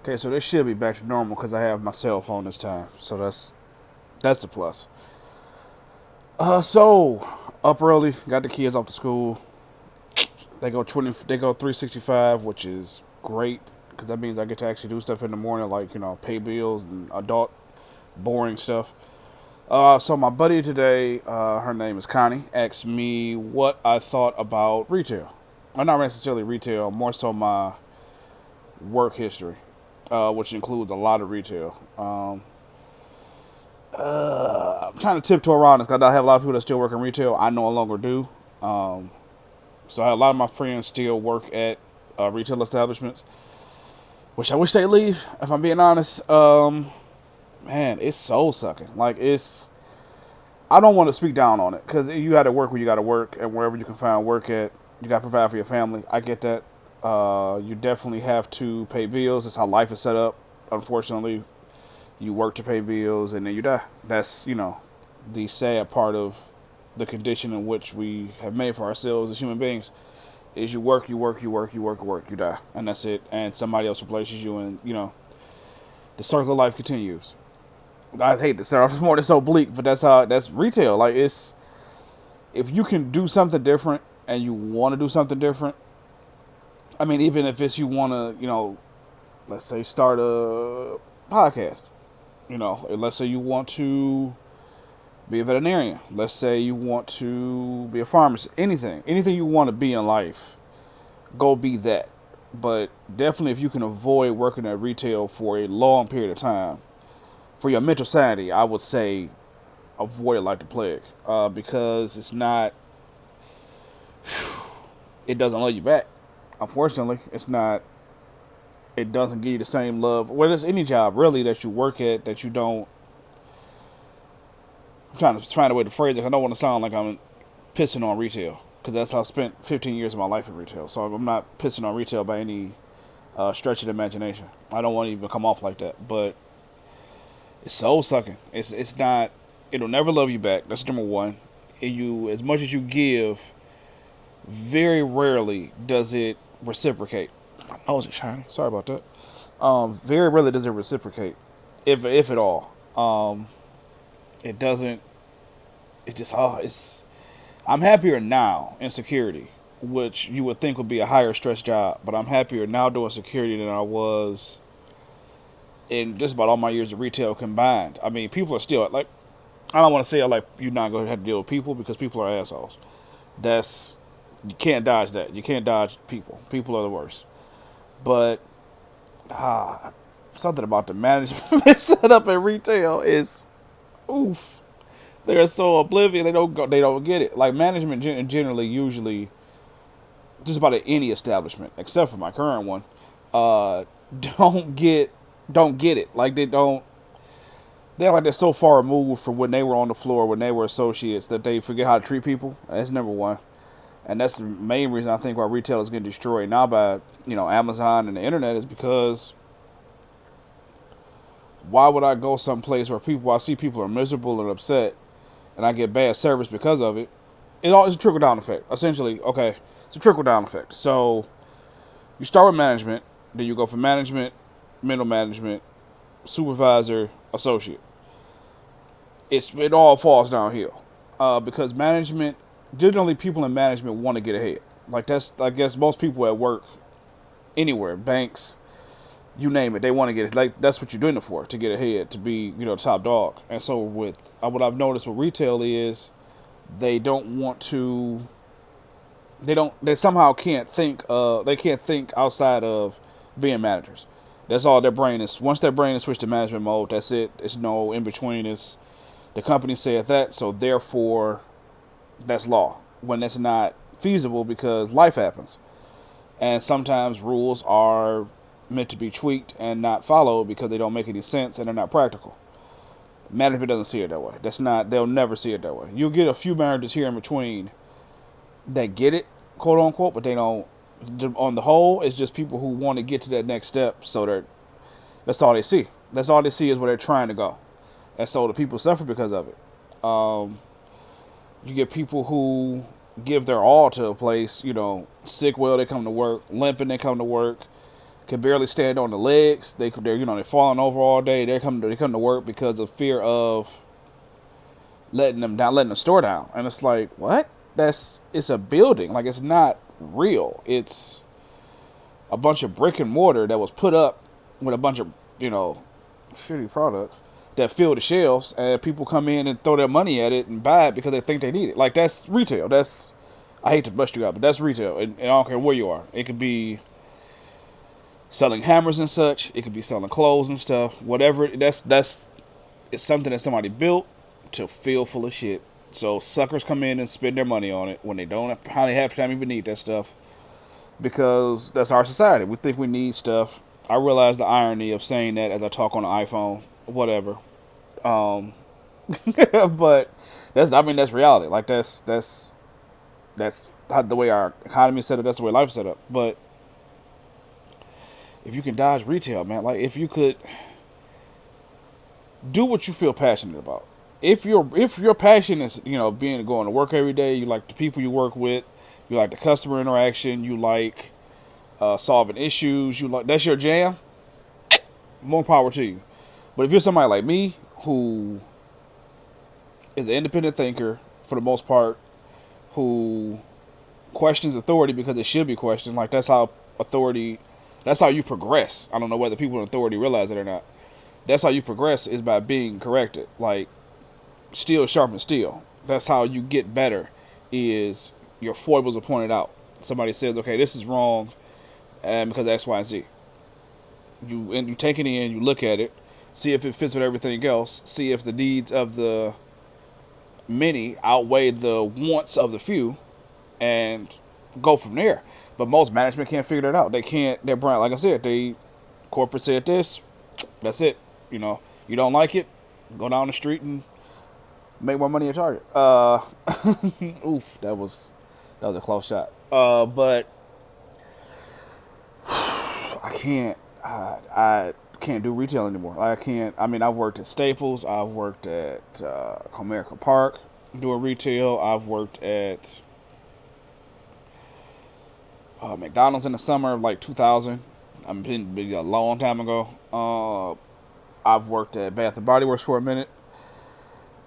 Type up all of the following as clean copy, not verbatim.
Okay, so this should be back to normal because I have my cell phone this time. So that's a plus. So up early, got the kids off to school. They go 365, which is great because that means I get to actually do stuff in the morning, like pay bills and adult boring stuff. So my buddy today, her name is Connie, asked me what I thought about retail. Well, not necessarily retail, more so my work history, which includes a lot of retail. I'm trying to tiptoe around this because I have a lot of people that still work in retail. I no longer do. So a lot of my friends still work at retail establishments, which I wish they leave. If I'm being honest, man, it's soul sucking. Like it's, I don't want to speak down on it because you got to work where you got to work, and wherever you can find work at, you got to provide for your family. I get that. You definitely have to pay bills. That's how life is set up. Unfortunately, you work to pay bills and then you die. That's the sad part of the condition in which we have made for ourselves as human beings. Is you work, you work, you work, you work, you work, you die, and that's it. And somebody else replaces you, and the circle of life continues. I hate to start off this morning so bleak, but that's retail. Like it's, if you can do something different and you want to do something different. I mean, even if it's you want to, let's say start a podcast. Let's say you want to be a veterinarian. Let's say you want to be a pharmacist. Anything you want to be in life, go be that. But definitely, if you can avoid working at retail for a long period of time, for your mental sanity, I would say avoid it like the plague, because it's not. It doesn't love you back. Unfortunately, it's not. It doesn't give you the same love. Well, there's any job really that you work at that you don't. I'm trying to find a way to phrase it. I don't want to sound like I'm pissing on retail because that's how I spent 15 years of my life in retail. So I'm not pissing on retail by any stretch of the imagination. I don't want to even come off like that, but it's soul sucking. It's not. It'll never love you back. That's number one. You, as much as you give, very rarely does it reciprocate. My nose is shiny. Sorry about that. Very rarely does it reciprocate, if at all. It doesn't. It just it's. I'm happier now in security, which you would think would be a higher stress job, but I'm happier now doing security than I was in just about all my years of retail combined. I mean, people are still like. I don't want to say like you're not going to have to deal with people because people are assholes. That's, you can't dodge that. You can't dodge people. People are the worst. But something about the management set up in retail is oof. They're so oblivious. They don't go. They don't get it. Like management generally, usually, just about any establishment, except for my current one, uh, don't get don't get it. Like they don't. They're like they're so far removed from when they were on the floor, when they were associates, that they forget how to treat people. That's number one, and that's the main reason I think why retail is getting destroyed now by Amazon and the internet is because why would I go someplace where I see people are miserable and upset, and I get bad service because of it? It's a trickle down effect. Essentially, okay, it's a trickle down effect. So you start with management, then you go from management, middle management, supervisor, associate. It all falls downhill because management, generally people in management want to get ahead. Like that's, I guess, most people at work, anywhere, banks, you name it, they want to get, like that's what you're doing it for, to get ahead, to be top dog. And so with what I've noticed with retail is they don't want to, they somehow can't think, they can't think outside of being managers. That's all their brain is. Once their brain is switched to management mode, that's it. It's no in between. It's the company said that, so therefore that's law. When that's not feasible because life happens, and sometimes rules are meant to be tweaked and not followed because they don't make any sense and they're not practical. Management doesn't see it that way. That's not. They'll never see it that way. You'll get a few managers here in between that get it, quote unquote, but they don't. On the whole, it's just people who want to get to that next step, so that's all they see. That's all they see is where they're trying to go, and so the people suffer because of it. You get people who give their all to a place, sick well they come to work, limping they come to work, can barely stand on the legs. They're falling over all day. They come to work because of fear of letting the store down. And it's like, what? It's a building. Like, it's not real. It's a bunch of brick and mortar that was put up with a bunch of, shitty products that fill the shelves, and people come in and throw their money at it and buy it because they think they need it. Like, that's retail. I hate to bust you out, but that's retail. And I don't care where you are. It could be selling hammers and such. It could be selling clothes and stuff. Whatever. It's something that somebody built to fill full of shit. So suckers come in and spend their money on it when they don't probably half the time even need that stuff, because that's our society. We think we need stuff. I realize the irony of saying that as I talk on the iPhone, whatever. But that's reality. Like, that's how the way our economy is set up. That's the way life is set up. But if you can dodge retail, man, like, if you could do what you feel passionate about. If your passion is, going to work every day, you like the people you work with, you like the customer interaction, you like solving issues, that's your jam, more power to you. But if you're somebody like me who is an independent thinker for the most part, who questions authority because it should be questioned, like, that's how you progress. I don't know whether people in authority realize it or not. That's how you progress, is by being corrected. Like, steel sharpens steel. That's how you get better, is your foibles are pointed out. Somebody says, okay, this is wrong, and because X, Y, and Z. You take it in, you look at it, see if it fits with everything else, see if the needs of the many outweigh the wants of the few, and go from there. But most management can't figure that out. They can't. Their brand, like I said, corporate said this, that's it. You don't like it, go down the street and make more money at Target. Oof, that was a close shot. But I can't do retail anymore. I can't. I mean, I've worked at Staples. I've worked at Comerica Park doing retail. I've worked at McDonald's in the summer of like 2000. I've been a long time ago. I've worked at Bath and Body Works for a minute.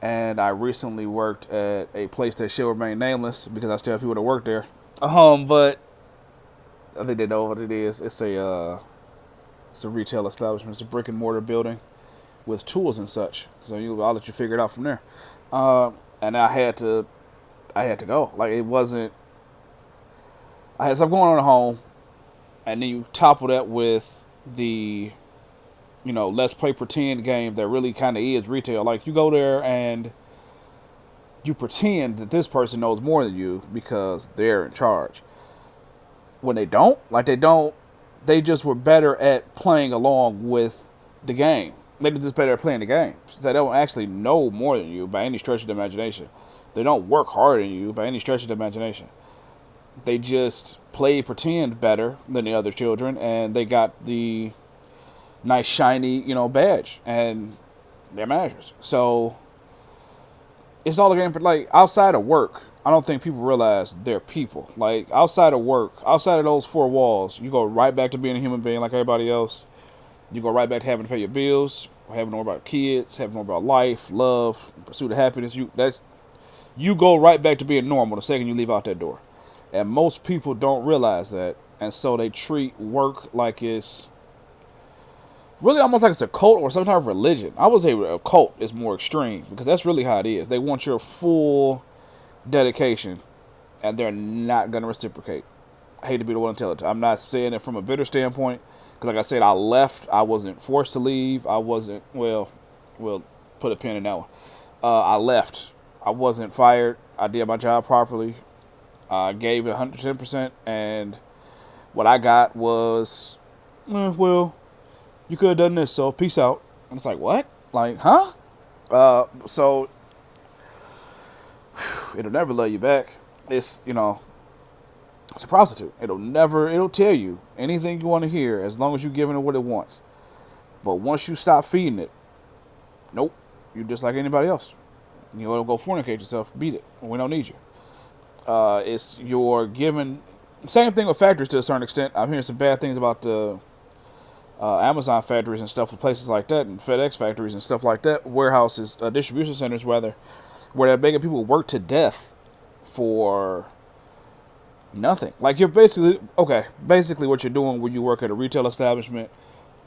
And I recently worked at a place that shall remain nameless because I still have people that work there. But I think they know what it is. It's a retail establishment. It's a brick and mortar building with tools and such. So I'll let you figure it out from there. And I had to go. Like, it wasn't. I had stuff going on at home, and then you topple that with the, let's play pretend game that really kind of is retail. Like, you go there and you pretend that this person knows more than you because they're in charge. When they don't, they just were better at playing along with the game. They were just better at playing the game. So they don't actually know more than you by any stretch of the imagination. They don't work harder than you by any stretch of the imagination. They just play pretend better than the other children, and they got the nice shiny, badge, and they're managers. So it's all a game for, like, outside of work. I don't think people realize they're people. Like, outside of work, outside of those four walls, you go right back to being a human being like everybody else. You go right back to having to pay your bills, having to know about kids, having to know about life, love, pursuit of happiness. You go right back to being normal the second you leave out that door. And most people don't realize that, and so they treat work like it's really almost like it's a cult or some type of religion. I would say a cult is more extreme, because that's really how it is. They want your full dedication, and they're not going to reciprocate. I hate to be the one to tell it. I'm not saying it from a bitter standpoint, because like I said, I left. I wasn't forced to leave. I wasn't, we'll put a pin in that one. I left. I wasn't fired. I did my job properly. I gave it 110%, and what I got was, you could have done this, so peace out. And it's like, what? Like, huh? So it'll never love you back. It's, it's a prostitute. It'll tell you anything you want to hear as long as you're giving it what it wants. But once you stop feeding it, nope, you're just like anybody else. It'll go fornicate yourself, beat it. We don't need you. It's your given. Same thing with factories to a certain extent. I'm hearing some bad things about the Amazon factories and stuff, places like that, and FedEx factories and stuff like that, warehouses, distribution centers, rather, where they're making people work to death for nothing. Like you're basically okay. Basically, what you're doing when you work at a retail establishment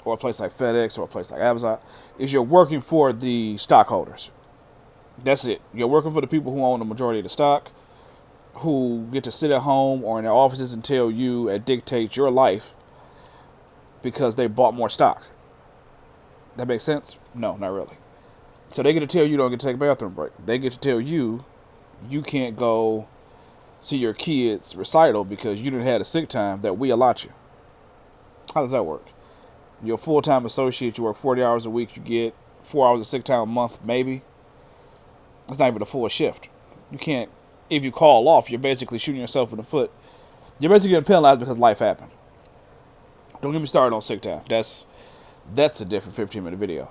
or a place like FedEx or a place like Amazon is you're working for the stockholders. That's it. You're working for the people who own the majority of the stock, who get to sit at home or in their offices and tell you and dictate your life because they bought more stock. That makes sense? No, not really. So they get to tell you don't get to take a bathroom break. They get to tell you you can't go see your kids' recital because you didn't have a sick time that we allot you. How does that work? You're a full-time associate. You work 40 hours a week. You get 4 hours of sick time a month, maybe. It's not even a full shift. You can't. If you call off, you're basically shooting yourself in the foot. You're basically getting penalized because life happened. Don't get me started on sick time. That's a different 15-minute video.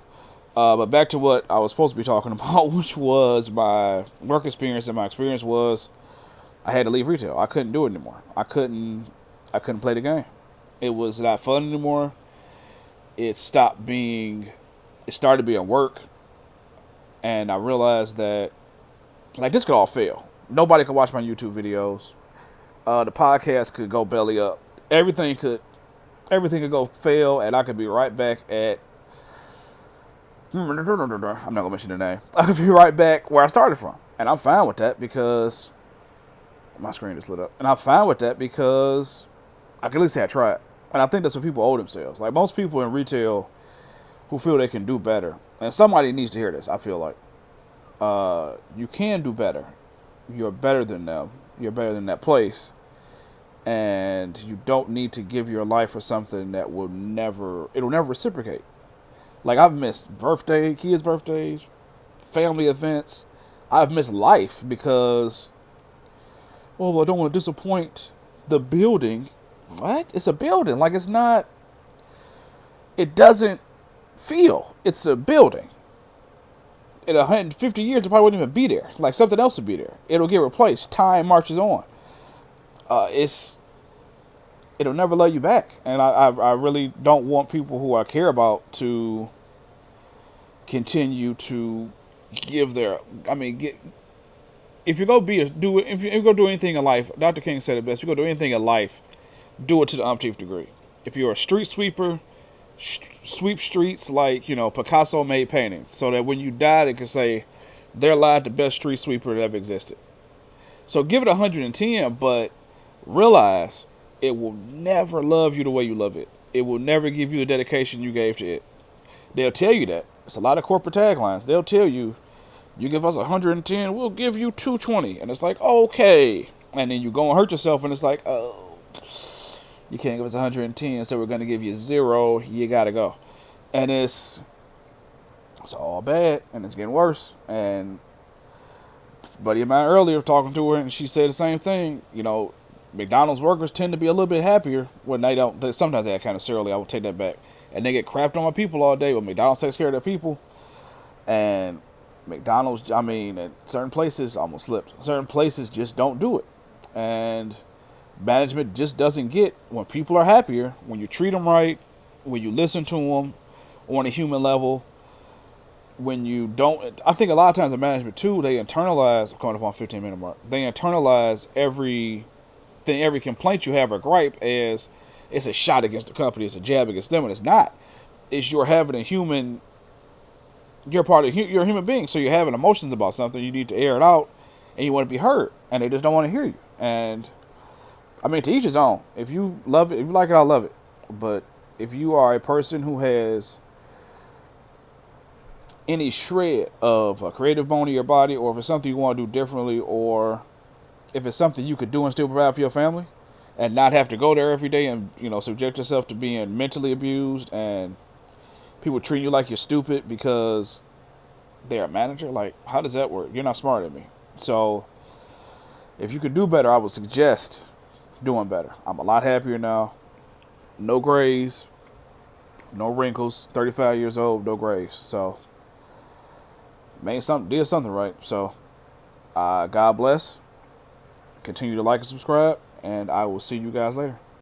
But back to what I was supposed to be talking about, which was my work experience. And my experience was I had to leave retail. I couldn't do it anymore. I couldn't play the game. It was not fun anymore. It started being work. And I realized that, like, this could all fail. Nobody could watch my YouTube videos. The podcast could go belly up. Everything could go fail, and I could be right back at. I'm not gonna mention the name. I could be right back where I started from, and I'm fine with that because my screen just lit up, and I'm fine with that because I can at least say I tried. And I think that's what people owe themselves. Like most people in retail who feel they can do better, and somebody needs to hear this. I feel like you can do better. You're better than them. You're better than that place. And you don't need to give your life for something that it'll never reciprocate. Like I've missed kids' birthdays, family events. I've missed life because, well, I don't want to disappoint the building. What? It's a building. Like it's not, it doesn't feel. It's a building. In 150 years, it probably wouldn't even be there. Like something else would be there. It'll get replaced. Time marches on. It'll never let you back. And I really don't want people who I care about to continue to give their, if you go if you go do anything in life, Dr. King said it best, if you go do anything in life, do it to the umpteenth degree. If you're a street sweeper, sweep streets like, Picasso made paintings so that when you die, they can say they're alive the best street sweeper that ever existed. So give it 110, but realize it will never love you the way you love it. It will never give you the dedication you gave to it. They'll tell you that. It's a lot of corporate taglines. They'll tell you, you give us 110, we'll give you 220. And it's like, okay. And then you go and hurt yourself, and it's like, oh, you can't give us 110, so we're going to give you 0. You got to go. And it's all bad, and it's getting worse. And a buddy of mine earlier talking to her, and she said the same thing. McDonald's workers tend to be a little bit happier when they don't. Sometimes they act kind of surly. I will take that back. And they get crapped on by people all day, but McDonald's takes care of their people. And McDonald's, at certain places, almost slipped. Certain places just don't do it. And management just doesn't get when people are happier, when you treat them right, when you listen to them on a human level, when you don't. I think a lot of times in management, too, they internalize, I'm coming up on 15-minute mark, they internalize every complaint you have or gripe as it's a shot against the company, it's a jab against them, and it's not. It's you're having you're you're a human being, so you're having emotions about something, you need to air it out, and you want to be heard, and they just don't want to hear you. And, to each his own. If you love it, if you like it, I love it. But if you are a person who has any shred of a creative bone in your body, or if it's something you want to do differently, or if it's something you could do and still provide for your family and not have to go there every day and, subject yourself to being mentally abused and people treat you like you're stupid because they're a manager, like, how does that work? You're not smarter than me. So if you could do better, I would suggest doing better. I'm a lot happier now. No grays, no wrinkles, 35 years old, no grays. So did something right. So God bless. Continue to like and subscribe, and I will see you guys later.